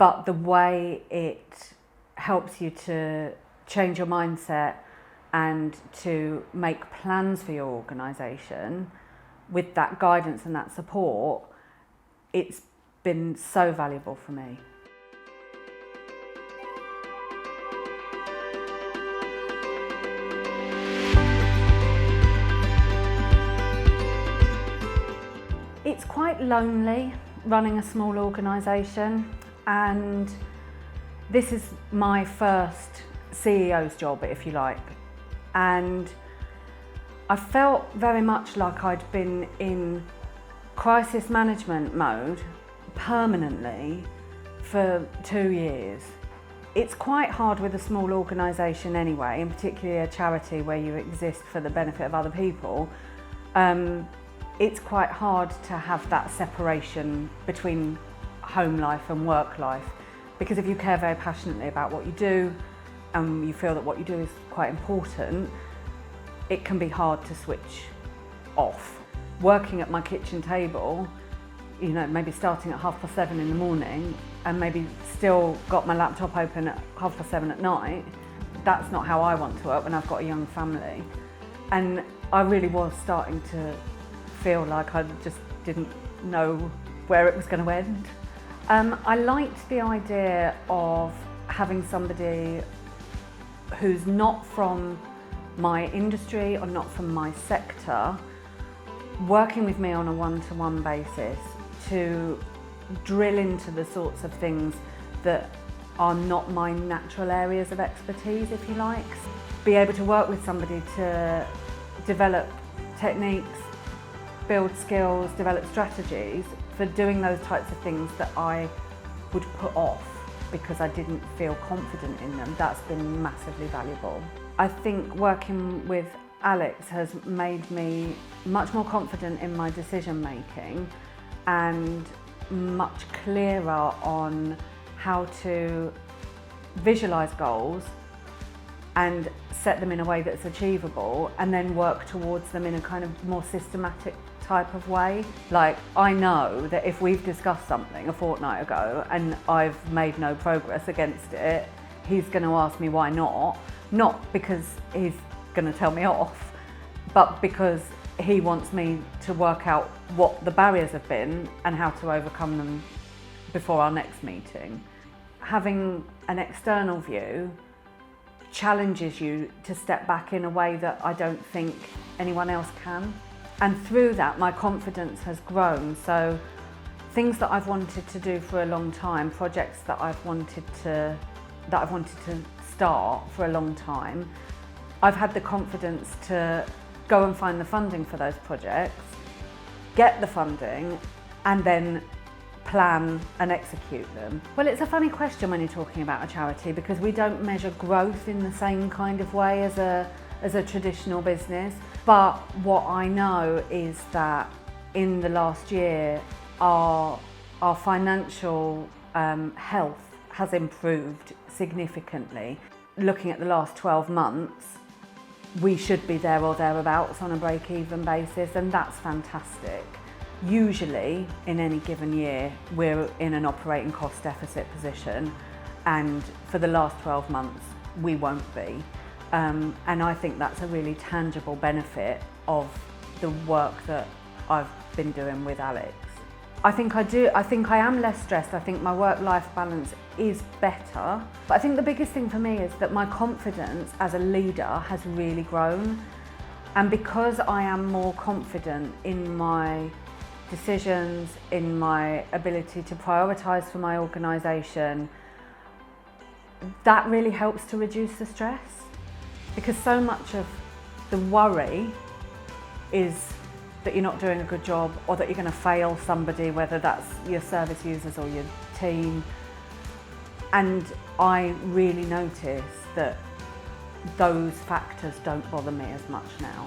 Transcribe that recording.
but the way it helps you to change your mindset and to make plans for your organisation with that guidance and that support, it's been so valuable for me. It's quite lonely running a small organisation, and this is my first CEO's job, if you like, and I felt very much like I'd been in crisis management mode permanently for 2 years. It's quite hard with a small organisation anyway, and particularly a charity where you exist for the benefit of other people. It's quite hard to have that separation between home life and work life, because if you care very passionately about what you do and you feel that what you do is quite important, it can be hard to switch off. Working at my kitchen table, you know, maybe starting at 7:30 in the morning and maybe still got my laptop open at 7:30 at night, that's not how I want to work when I've got a young family. And I really was starting to feel like I just didn't know where it was going to end. I liked the idea of having somebody who's not from my industry or not from my sector working with me on a one-to-one basis to drill into the sorts of things that are not my natural areas of expertise, if you like. Be able to work with somebody to develop techniques, build skills, develop strategies for doing those types of things that I would put off because I didn't feel confident in them. That's been massively valuable. I think working with Alex has made me much more confident in my decision making and much clearer on how to visualise goals and set them in a way that's achievable and then work towards them in a kind of more systematic type of way. Like, I know that if we've discussed something a fortnight ago and I've made no progress against it, he's going to ask me why not because he's going to tell me off, but because he wants me to work out what the barriers have been and how to overcome them before our next meeting. Having an external view challenges you to step back in a way that I don't think anyone else can. And through that, my confidence has grown. So things that I've wanted to do for a long time, projects that I've wanted to start for a long time, I've had the confidence to go and find the funding for those projects, get the funding, and then plan and execute them. Well, it's a funny question when you're talking about a charity, because we don't measure growth in the same kind of way as a traditional business. But what I know is that in the last year, our financial health has improved significantly. Looking at the last 12 months, we should be there or thereabouts on a break-even basis, and that's fantastic. Usually, in any given year, we're in an operating cost deficit position, and for the last 12 months, we won't be. And I think that's a really tangible benefit of the work that I've been doing with Alex. I think I am less stressed. I think my work-life balance is better. But I think the biggest thing for me is that my confidence as a leader has really grown. And because I am more confident in my decisions, in my ability to prioritise for my organisation, that really helps to reduce the stress. Because so much of the worry is that you're not doing a good job, or that you're going to fail somebody, whether that's your service users or your team. And I really notice that those factors don't bother me as much now.